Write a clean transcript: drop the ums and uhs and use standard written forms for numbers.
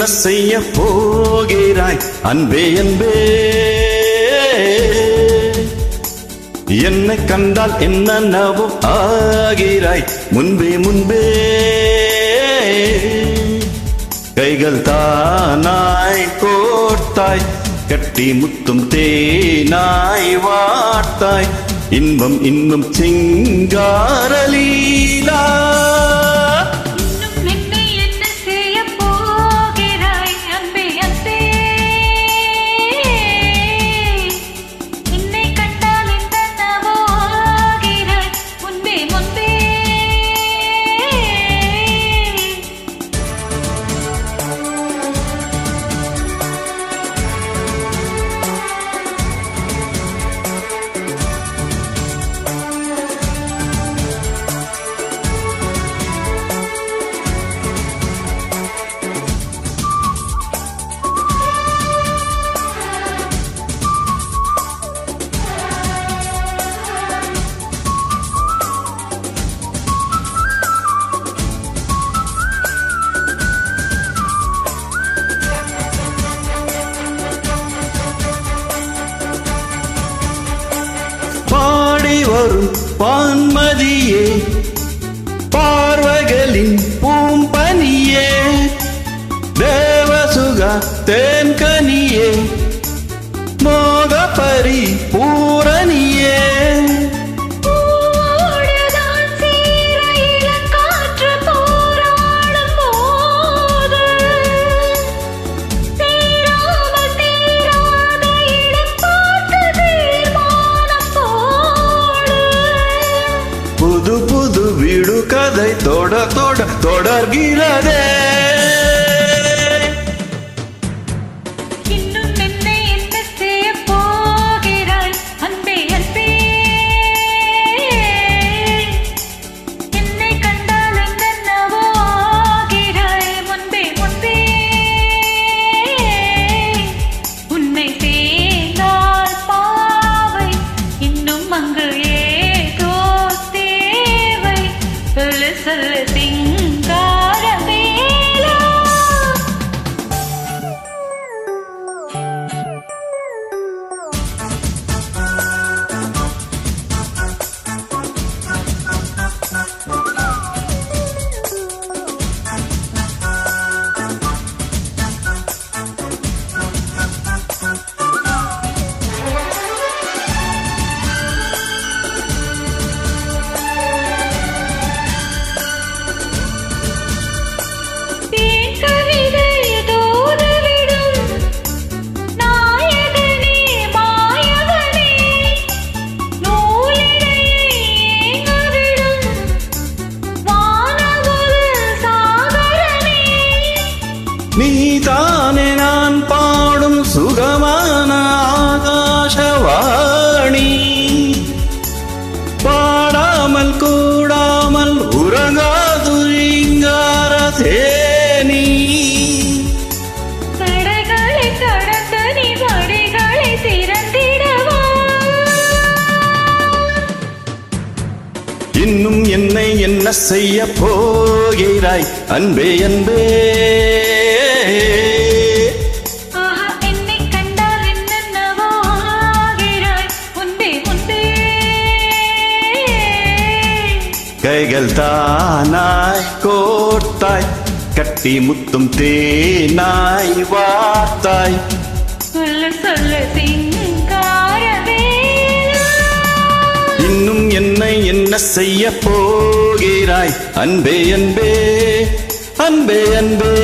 என்ன செய்ய போகிறாய் அன்பே அன்பே? என்னை கண்டால் என்னவோ ஆகிறாய் முன்பே முன்பே. கைகள் தானாய் கோர்த்தாய், கட்டி முத்தும் தேனாய் வார்த்தாய், இன்பம் இன்பம் சிங்காரலீலா. வரும் பான்மதியே, பார்வகளின் பூம்பனியே, தேவசுகா தேன்கனியே, மோகபரி பூரணியே. புது புது வீடு கதை தொட தொட தொடர்கிறதே. இன்னும் என்னை என்ன செய்ய போகிறாய் அன்பே அன்பே? என்னை கண்டால் என்னவோ ஆகிறாய் முன்பே முன்பே. உன்னை சேர்ந்தால் பாவை இன்னும் அங்கு சொல்லு சொல்லு சிங்காரவேலா. நீதானே நான் பாடும் சுகமான ஆகாசவாணி, பாடாமல் கூடாமல் உறங்காது ரீங்கார தேனி. தடைகளை கடந்து நீ வழிகளை திறந்திடவா? இன்னும் என்னை என்ன செய்ய போகிறாய் அன்பே அன்பே? என்னை கண்டால் என்னவோ ஆகிறாய் முன்பே முன்பே. கைகள் தானாய் கோர்த்தாய், கட்டி முத்தும் தேனாய் வார்த்தாய், சொல்லு சொல்லு சிங்காரவேலா. இன்னும் என்னை என்ன செய்ய போகிறாய் அன்பே அன்பே? அன்பே அன்பே.